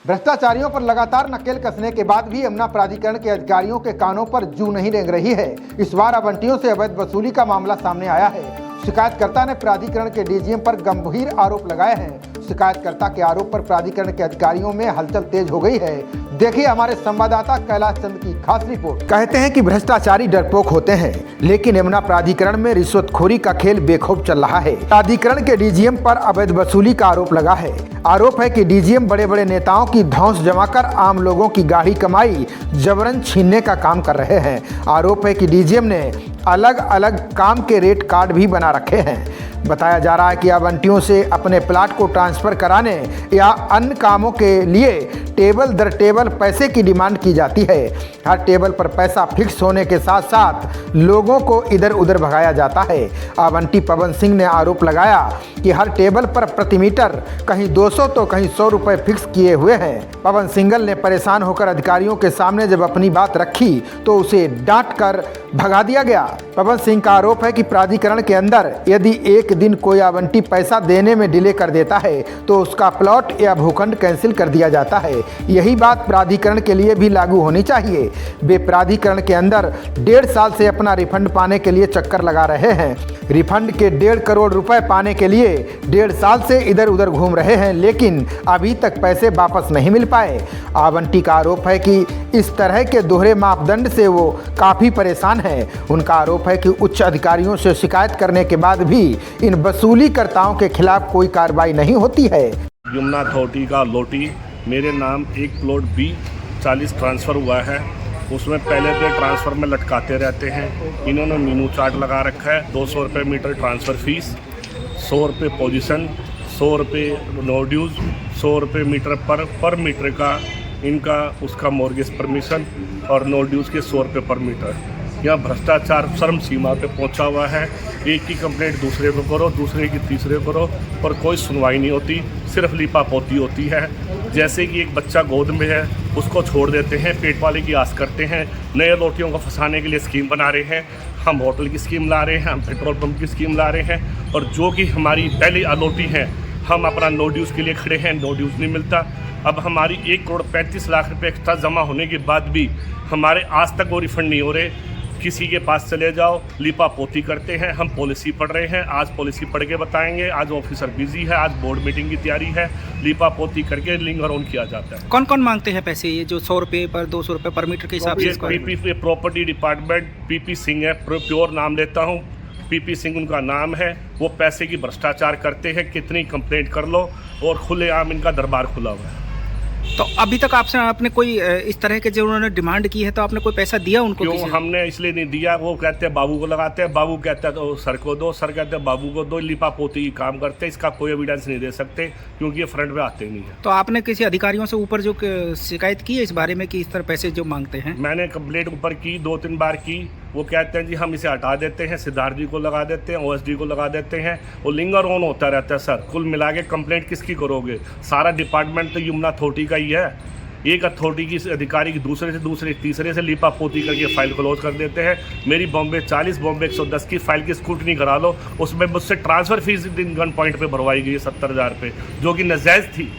भ्रष्टाचारियों पर लगातार नकेल कसने के बाद भी यमुना प्राधिकरण के अधिकारियों के कानों पर जू नहीं रेंग रही है। इस बार आवंटियों से अवैध वसूली का मामला सामने आया है। शिकायतकर्ता ने प्राधिकरण के डीजीएम पर गंभीर आरोप लगाए हैं। शिकायतकर्ता के आरोप पर प्राधिकरण के अधिकारियों में हलचल तेज हो गई है। देखिए हमारे संवाददाता कैलाश चंद की खास रिपोर्ट। कहते हैं कि भ्रष्टाचारी डरपोक होते हैं, लेकिन यमुना प्राधिकरण में रिश्वतखोरी का खेल बेखौफ चल रहा है। प्राधिकरण के डीजीएम पर अवैध वसूली का आरोप लगा है। आरोप है कि डीजीएम बड़े बड़े नेताओं की धौंस जमाकर आम लोगों की गाढ़ी कमाई जबरन छीनने का काम कर रहे हैं। आरोप है कि डीजीएम ने अलग अलग काम के रेट कार्ड भी बना रखे हैं। बताया जा रहा है कि आवंटियों से अपने प्लाट को ट्रांसफर कराने या अन्य कामों के लिए टेबल दर टेबल पैसे की डिमांड की जाती है। हर टेबल पर पैसा फिक्स होने के साथ साथ लोगों को इधर उधर भगाया जाता है। आवंटी पवन सिंह ने आरोप लगाया कि हर टेबल पर प्रति मीटर कहीं 200 तो कहीं 100 रुपए फिक्स किए हुए हैं। पवन सिंघल ने परेशान होकर अधिकारियों के सामने जब अपनी बात रखी तो उसे डांट कर भगा दिया गया। पवन सिंह का आरोप है कि प्राधिकरण के अंदर यदि एक दिन कोई आवंटी पैसा देने में डिले कर देता है तो उसका प्लॉट या भूखंड कैंसिल कर दिया जाता है। यही बात प्राधिकरण के लिए भी लागू होनी चाहिए। वे प्राधिकरण के अंदर 1.5 साल से अपना रिफंड पाने के लिए चक्कर लगा रहे हैं। रिफंड के 1.5 करोड़ रुपए पाने के लिए 1.5 साल से इधर उधर घूम रहे हैं, लेकिन अभी तक पैसे वापस नहीं मिल पाए। आवंटी का आरोप है कि इस तरह के दोहरे मापदंड से वो काफ़ी परेशान है। उनका आरोप है कि उच्च अधिकारियों से शिकायत करने के बाद भी इन वसूलीकर्ताओं के खिलाफ कोई कार्रवाई नहीं होती है। यमुना अथॉरिटी का लोटी मेरे नाम एक प्लॉट B40 ट्रांसफ़र हुआ है। उसमें पहले से ट्रांसफ़र में लटकाते रहते हैं। इन्होंने मीनू चार्ट लगा रखा है। 200 रुपये मीटर ट्रांसफ़र फीस, 100 रुपये पोजीशन, 100 रुपये नो ड्यूज़, 100 रुपये मीटर पर मीटर का इनका उसका मॉर्गेज परमिशन और नो ड्यूज़ के 100 रुपये पर मीटर। यहाँ भ्रष्टाचार चरम सीमा पे पहुँचा हुआ है। एक की कंप्लेंट दूसरे को करो, दूसरे की तीसरे करो, पर कोई सुनवाई नहीं होती, सिर्फ लीपापोती होती है। जैसे कि एक बच्चा गोद में है, उसको छोड़ देते हैं, पेट वाले की आस करते हैं। नए लोटियों को फंसाने के लिए स्कीम बना रहे हैं। हम होटल की स्कीम ला रहे हैं, हम पेट्रोल पंप की स्कीम ला रहे हैं, और जो कि हमारी पहली अलोटी है, हम अपना नो ड्यूज़ के लिए खड़े हैं, नो ड्यूज़ नहीं मिलता। अब हमारी 1,35,00,000 रुपये एक्स्ट्रा जमा होने के बाद भी हमारे आज तक वो रिफंड नहीं हो रहे। किसी के पास चले जाओ, लीपापोती करते हैं। हम पॉलिसी पढ़ रहे हैं, आज पॉलिसी पढ़ के बताएंगे। आज ऑफिसर बिजी है, आज बोर्ड मीटिंग की तैयारी है। लीपापोती करके लिंगर ऑन किया जाता है। कौन कौन मांगते हैं पैसे? ये जो 100 रुपये पर 200 रुपये पर मीटर के हिसाब से? PP property department PP Singh है, प्योर नाम लेता हूँ, PP सिंह उनका नाम है। वो पैसे की भ्रष्टाचार करते हैं। कितनी कंप्लेंट कर लो, और खुलेआम इनका दरबार खुला हुआ है। तो अभी तक आपने कोई इस तरह के जो उन्होंने डिमांड की है तो आपने कोई पैसा दिया उनको? क्यों हमने इसलिए नहीं दिया। वो कहते हैं बाबू को लगाते हैं, बाबू कहता है तो सर को दो, सर कहते हैं बाबू को दो। लिपापोती की काम करते हैं। इसका कोई एविडेंस नहीं दे सकते क्योंकि ये फ्रंट में आते नहीं है। तो आपने किसी अधिकारियों से ऊपर जो शिकायत की है इस बारे में कि इस तरह पैसे जो मांगते हैं? मैंने कंप्लेंट ऊपर की, 2-3 बार की। वो कहते हैं जी हम इसे हटा देते हैं, सिद्धार्थ जी को लगा देते हैं, OSD को लगा देते हैं। वो लिंगर ऑन होता रहता है। सर कुल मिला के कंप्लेंट किसकी करोगे? सारा डिपार्टमेंट तो यमुना अथॉरिटी का ही है। एक अथॉरिटी की अधिकारी की दूसरे तीसरे से लीपापोती करके फाइल क्लोज कर देते हैं। मेरी बॉम्बे 40, बॉम्बे 110 की फाइल की स्क्रूटनी करा लो। उसमें मुझसे ट्रांसफ़र फीस गन पॉइंट पे भरवाई गई है 70,000 रुपये, जो कि नाजायज़ थी।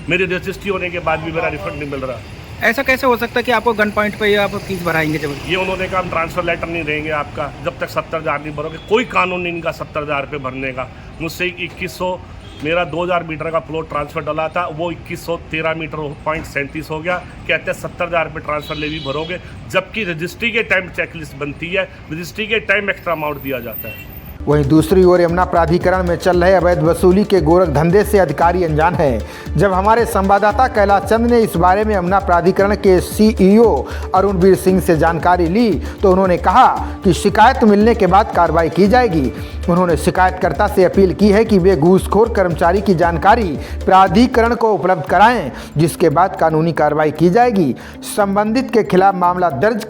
मेरी रजिस्ट्री होने के बाद भी मेरा रिफंड नहीं मिल रहा। ऐसा कैसे हो सकता है कि आपको गन पॉइंट पे आप फीस भराएंगे? जब ये उन्होंने कहा हम ट्रांसफ़र लेटर नहीं देंगे आपका जब तक 70,000 नहीं भरोगे। कोई कानून नहीं इनका 70,000 रुपये भरने का। मुझसे 2100 मेरा 2000 मीटर का प्लॉट ट्रांसफ़र डला था, वो 2113 मीटर .37 हो गया। कहते हैं 70,000 रुपये ट्रांसफ़र ले भी भरोगे, जबकि रजिस्ट्री के टाइम चेकलिस्ट बनती है, रजिस्ट्री के टाइम एक्स्ट्रा अमाउंट दिया जाता है। वहीं दूसरी ओर यमुना प्राधिकरण में चल रहे अवैध वसूली के गोरख धंधे से अधिकारी अनजान हैं। जब हमारे संवाददाता कैलाश चंद ने इस बारे में यमुना प्राधिकरण के CEO अरुणवीर सिंह से जानकारी ली तो उन्होंने कहा कि शिकायत मिलने के बाद कार्रवाई की जाएगी। उन्होंने शिकायतकर्ता से अपील की है कि वे घूसखोर कर्मचारी की जानकारी प्राधिकरण को उपलब्ध कराएं, जिसके बाद कानूनी कार्रवाई की जाएगी। संबंधित के खिलाफ मामला दर्ज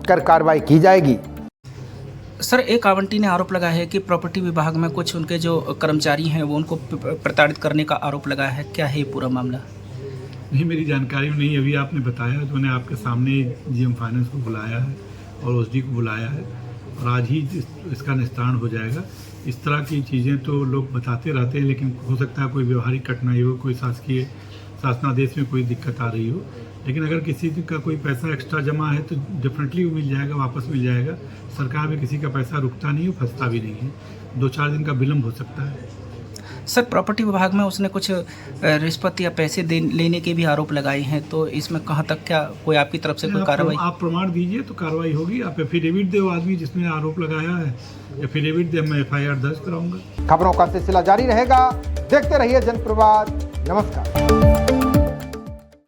कर कार्रवाई की जाएगी। सर, एक आवंटी ने आरोप लगाया है कि प्रॉपर्टी विभाग में कुछ उनके जो कर्मचारी हैं वो उनको प्रताड़ित करने का आरोप लगाया है। क्या है ये पूरा मामला? नहीं, मेरी जानकारी में नहीं। अभी आपने बताया तो मैंने आपके सामने GM फाइनेंस को बुलाया है और OSD को बुलाया है, और आज ही इसका निस्तारण हो जाएगा। इस तरह की चीज़ें तो लोग बताते रहते हैं, लेकिन हो सकता है कोई व्यवहारिक कठिनाई हो, कोई शासकीय शासनादेश में कोई दिक्कत आ रही हो। लेकिन अगर किसी का कोई पैसा एक्स्ट्रा जमा है तो डेफिनेटली वो मिल जाएगा, वापस मिल जाएगा। सरकार में किसी का पैसा रुकता नहीं है, फंसता भी नहीं है। 2-4 दिन का विलम्ब हो सकता है। सर प्रॉपर्टी विभाग में उसने कुछ रिश्वत या पैसे लेने के भी आरोप लगाए हैं, तो इसमें कहाँ तक क्या कोई आपकी तरफ से कोई कार्रवाई? आप प्रमाण दीजिए तो कार्रवाई होगी। आप एफिडेविट दे, वो आदमी जिसने आरोप लगाया है एफिडेविट दे, मैं FIR दर्ज कराऊंगा। खबरों का सिलसिला जारी रहेगा। देखते रहिए जनप्रवाद। नमस्कार।